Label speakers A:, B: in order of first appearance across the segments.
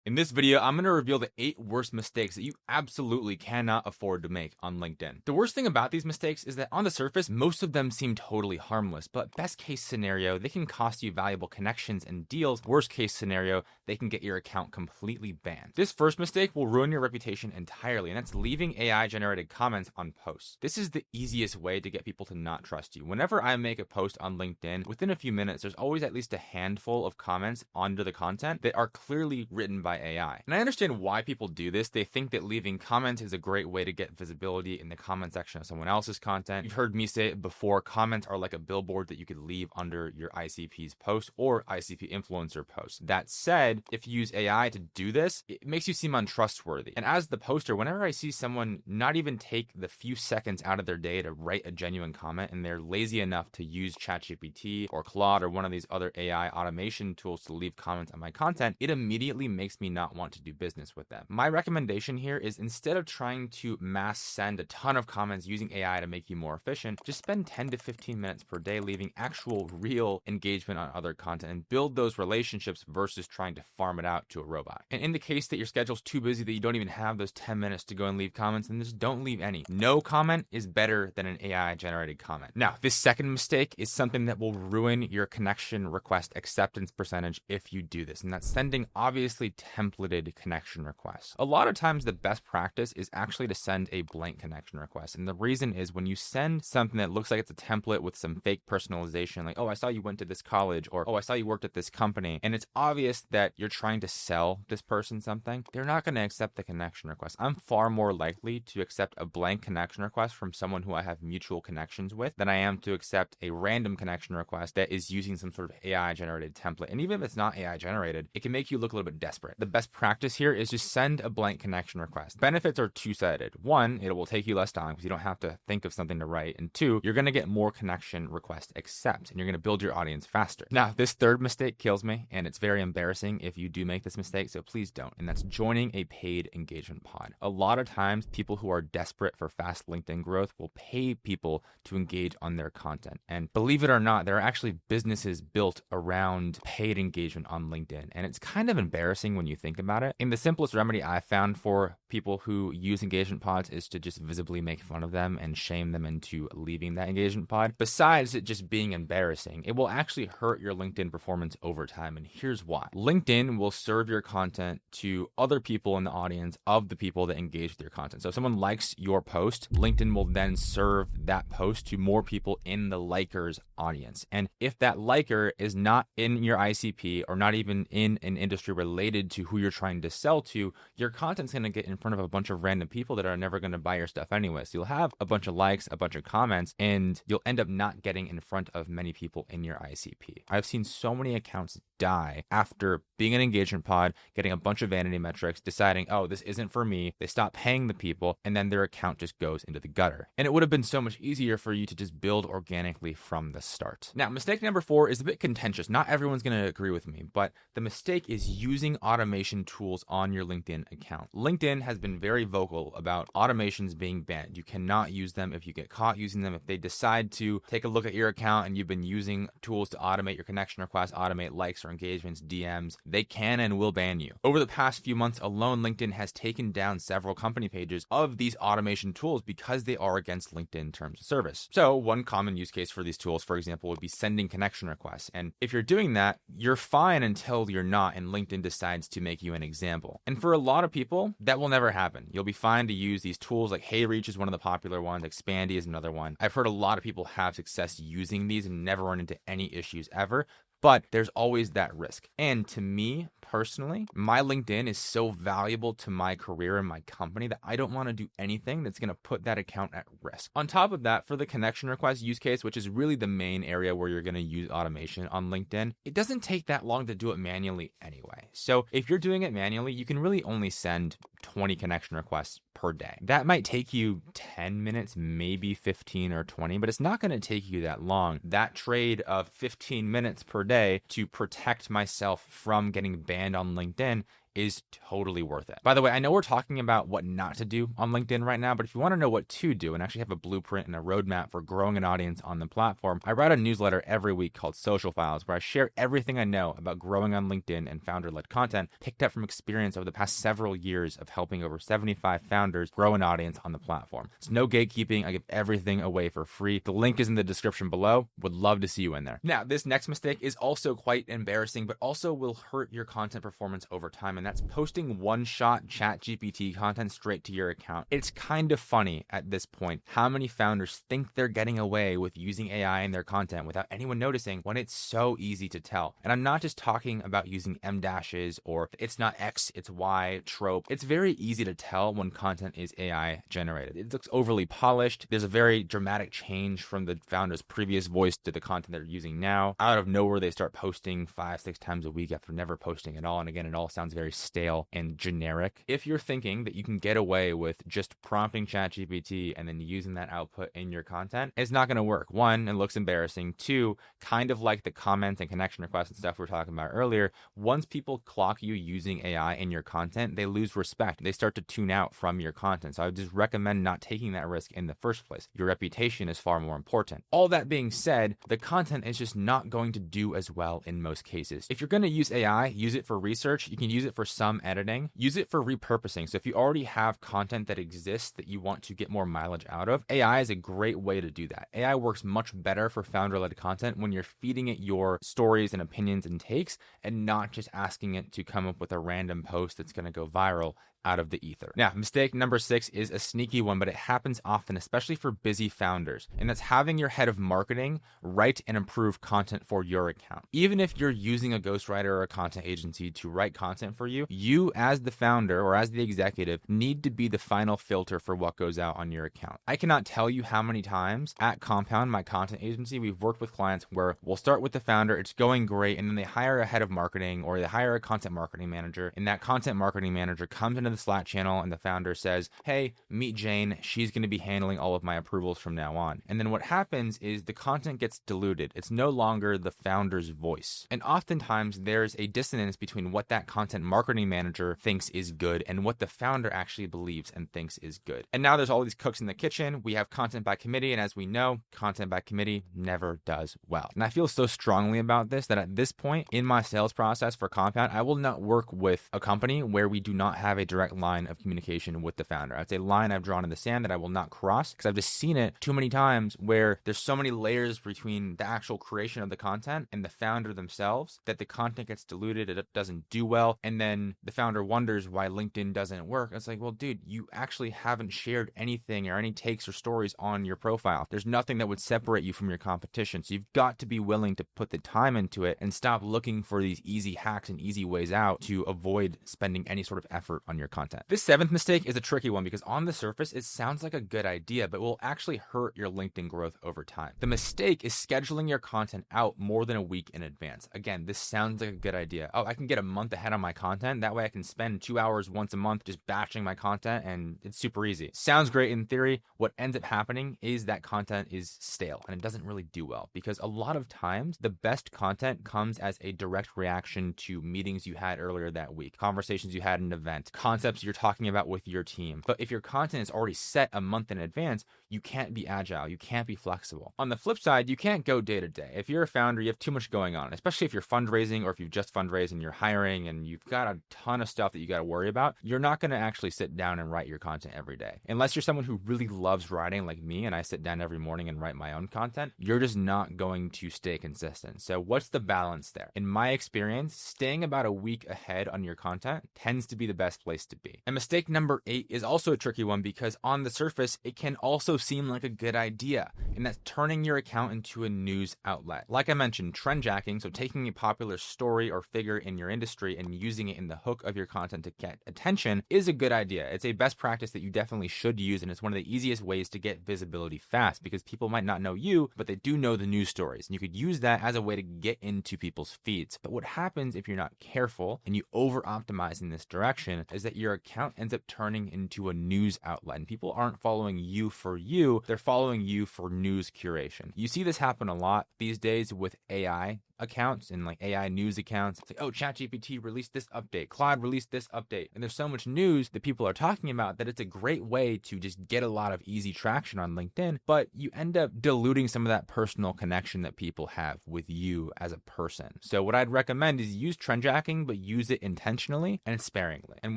A: In this video, I'm going to reveal the 8 worst mistakes that you absolutely cannot afford to make on LinkedIn. The worst thing about these mistakes is that on the surface, most of them seem totally harmless, but best case scenario, they can cost you valuable connections and deals. Worst case scenario, they can get your account completely banned. This first mistake will ruin your reputation entirely, and that's leaving AI-generated comments on posts. This is the easiest way to get people to not trust you. Whenever I make a post on LinkedIn, within a few minutes, there's always at least a handful of comments under the content that are clearly written by AI. And I understand why people do this. They think that leaving comments is a great way to get visibility in the comment section of someone else's content. You've heard me say it before, comments are like a billboard that you could leave under your ICP's post or ICP influencer post. That said, if you use AI to do this, it makes you seem untrustworthy. And as the poster, whenever I see someone not even take the few seconds out of their day to write a genuine comment and they're lazy enough to use ChatGPT or Claude or one of these other AI automation tools to leave comments on my content, it immediately makes me not want to do business with them. My recommendation here is, instead of trying to mass send a ton of comments using AI to make you more efficient, just spend 10 to 15 minutes per day leaving actual real engagement on other content and build those relationships versus trying to farm it out to a robot. And in the case that your schedule's too busy that you don't even have those 10 minutes to go and leave comments, then just don't leave any. No comment is better than an AI generated comment. Now, this second mistake is something that will ruin your connection request acceptance percentage if you do this, and that's sending obviously templated connection requests. A lot of times the best practice is actually to send a blank connection request. And the reason is, when you send something that looks like it's a template with some fake personalization, like, oh, I saw you went to this college, or, oh, I saw you worked at this company, and it's obvious that you're trying to sell this person something, they're not going to accept the connection request. I'm far more likely to accept a blank connection request from someone who I have mutual connections with than I am to accept a random connection request that is using some sort of AI generated template. And even if it's not AI generated, it can make you look a little bit desperate. The best practice here is just send a blank connection request. Benefits are two-sided. One, it will take you less time because you don't have to think of something to write. And two, you're going to get more connection request accept, and you're going to build your audience faster. Now, this third mistake kills me, and it's very embarrassing if you do make this mistake, so please don't. And that's joining a paid engagement pod. A lot of times, people who are desperate for fast LinkedIn growth will pay people to engage on their content. And believe it or not, there are actually businesses built around paid engagement on LinkedIn. And it's kind of embarrassing when you think about it. And the simplest remedy I've found for people who use engagement pods is to just visibly make fun of them and shame them into leaving that engagement pod. Besides it just being embarrassing, it will actually hurt your LinkedIn performance over time. And here's why. LinkedIn will serve your content to other people in the audience of the people that engage with your content. So if someone likes your post, LinkedIn will then serve that post to more people in the likers audience. And if that liker is not in your ICP or not even in an industry related to who you're trying to sell to, your content's going to get in front of a bunch of random people that are never going to buy your stuff anyway. So you'll have a bunch of likes, a bunch of comments, and you'll end up not getting in front of many people in your ICP. I've seen so many accounts die after being an engagement pod, getting a bunch of vanity metrics, deciding, oh, this isn't for me. They stop paying the people, and then their account just goes into the gutter. And it would have been so much easier for you to just build organically from the start. Now, mistake number 4 is a bit contentious. Not everyone's going to agree with me, but the mistake is using automation tools on your LinkedIn account. LinkedIn has been very vocal about automations being banned. You cannot use them if you get caught using them. If they decide to take a look at your account and you've been using tools to automate your connection requests, automate likes or engagements, DMs, they can and will ban you. Over the past few months alone, LinkedIn has taken down several company pages of these automation tools because they are against LinkedIn terms of service. So one common use case for these tools, for example, would be sending connection requests. And if you're doing that, you're fine until you're not, and LinkedIn decides to make you an example. And for a lot of people, that will never happen. You'll be fine to use these tools, like HeyReach is one of the popular ones, Expandy is another one. I've heard a lot of people have success using these and never run into any issues ever. But there's always that risk. And to me, personally, my LinkedIn is so valuable to my career and my company that I don't want to do anything that's going to put that account at risk. On top of that, for the connection request use case, which is really the main area where you're going to use automation on LinkedIn, it doesn't take that long to do it manually anyway. So if you're doing it manually, you can really only send 20 connection requests per day. That might take you 10 minutes, maybe 15 or 20, but it's not going to take you that long. That trade of 15 minutes per day to protect myself from getting banned on LinkedIn is totally worth it. By the way, I know we're talking about what not to do on LinkedIn right now, but if you want to know what to do and actually have a blueprint and a roadmap for growing an audience on the platform, I write a newsletter every week called Social Files, where I share everything I know about growing on LinkedIn and founder-led content picked up from experience over the past several years of helping over 75 founders grow an audience on the platform. It's no gatekeeping. I give everything away for free. The link is in the description below. Would love to see you in there. Now, this next mistake is also quite embarrassing, but also will hurt your content performance over time, and that's posting one-shot ChatGPT content straight to your account. It's kind of funny at this point how many founders think they're getting away with using AI in their content without anyone noticing when it's so easy to tell. And I'm not just talking about using M dashes or it's not X, it's Y trope. It's very easy to tell when content is AI generated. It looks overly polished. There's a very dramatic change from the founder's previous voice to the content they're using now. Out of nowhere, they start posting 5-6 times a week after never posting at all. And again, it all sounds very stale and generic. If you're thinking that you can get away with just prompting ChatGPT and then using that output in your content, it's not going to work. One, it looks embarrassing. Two, kind of like the comments and connection requests and stuff we were talking about earlier, once people clock you using AI in your content, they lose respect. They start to tune out from your content. So I would just recommend not taking that risk in the first place. Your reputation is far more important. All that being said, the content is just not going to do as well in most cases. If you're going to use AI, use it for research. You can use it for some editing. Use it for repurposing. So if you already have content that exists that you want to get more mileage out of, AI is a great way to do that. AI works much better for founder-led content when you're feeding it your stories and opinions and takes and not just asking it to come up with a random post that's going to go viral out of the ether. Now, mistake number 6 is a sneaky one, but it happens often, especially for busy founders, and that's having your head of marketing write and improve content for your account. Even if you're using a ghostwriter or a content agency to write content for you, you as the founder or as the executive need to be the final filter for what goes out on your account. I cannot tell you how many times at Compound, my content agency, we've worked with clients where we'll start with the founder, it's going great, and then they hire a head of marketing or they hire a content marketing manager, and that content marketing manager comes into the Slack channel and the founder says, hey, meet Jane, she's going to be handling all of my approvals from now on. And then what happens is the content gets diluted. It's no longer the founder's voice. And oftentimes there's a dissonance between what that content marketing manager thinks is good and what the founder actually believes and thinks is good. And now there's all these cooks in the kitchen. We have content by committee, and as we know, content by committee never does well. And I feel so strongly about this that at this point in my sales process for Compound, I will not work with a company where we do not have a direct line of communication with the founder. It's a line I've drawn in the sand that I will not cross because I've just seen it too many times where there's so many layers between the actual creation of the content and the founder themselves that the content gets diluted, it doesn't do well, and then the founder wonders why LinkedIn doesn't work. It's like, well, dude, you actually haven't shared anything or any takes or stories on your profile. There's nothing that would separate you from your competition. So you've got to be willing to put the time into it and stop looking for these easy hacks and easy ways out to avoid spending any sort of effort on your content. This 7th mistake is a tricky one because on the surface, it sounds like a good idea, but will actually hurt your LinkedIn growth over time. The mistake is scheduling your content out more than a week in advance. Again, this sounds like a good idea. Oh, I can get a month ahead on my content. That way I can spend 2 hours once a month just batching my content and it's super easy. Sounds great in theory. What ends up happening is that content is stale and it doesn't really do well because a lot of times the best content comes as a direct reaction to meetings you had earlier that week, conversations you had in an event, concepts you're talking about with your team. But if your content is already set a month in advance, you can't be agile, you can't be flexible. On the flip side, you can't go day to day. If you're a founder, you have too much going on, especially if you're fundraising or if you've just fundraised and you're hiring and you've got a ton of stuff that you got to worry about, you're not going to actually sit down and write your content every day. Unless you're someone who really loves writing like me and I sit down every morning and write my own content, you're just not going to stay consistent. So what's the balance there? In my experience, staying about a week ahead on your content tends to be the best place to be. And mistake number 8 is also a tricky one because on the surface, it can also seem like a good idea, and that's turning your account into a news outlet. Like I mentioned, trendjacking, so taking a popular story or figure in your industry and using it in the hook of your content to get attention is a good idea. It's a best practice that you definitely should use, and it's one of the easiest ways to get visibility fast because people might not know you, but they do know the news stories, and you could use that as a way to get into people's feeds. But what happens if you're not careful and you over-optimize in this direction is that your account ends up turning into a news outlet, and people aren't following you for you, they're following you for news curation. You see this happen a lot these days with AI. accounts and like AI news accounts. It's like, oh, ChatGPT released this update, Claude released this update. And there's so much news that people are talking about that it's a great way to just get a lot of easy traction on LinkedIn, but you end up diluting some of that personal connection that people have with you as a person. So what I'd recommend is use trend tracking, but use it intentionally and sparingly. And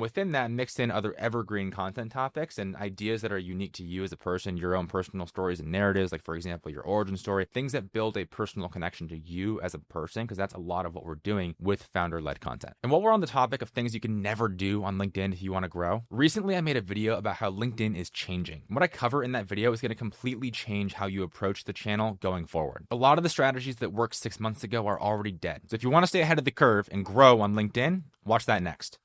A: within that, mix in other evergreen content topics and ideas that are unique to you as a person, your own personal stories and narratives, like for example, your origin story, things that build a personal connection to you as a person, because that's a lot of what we're doing with founder-led content. And while we're on the topic of things you can never do on LinkedIn if you want to grow, recently I made a video about how LinkedIn is changing. What I cover in that video is going to completely change how you approach the channel going forward. A lot of the strategies that worked 6 months ago are already dead. So if you want to stay ahead of the curve and grow on LinkedIn, watch that next.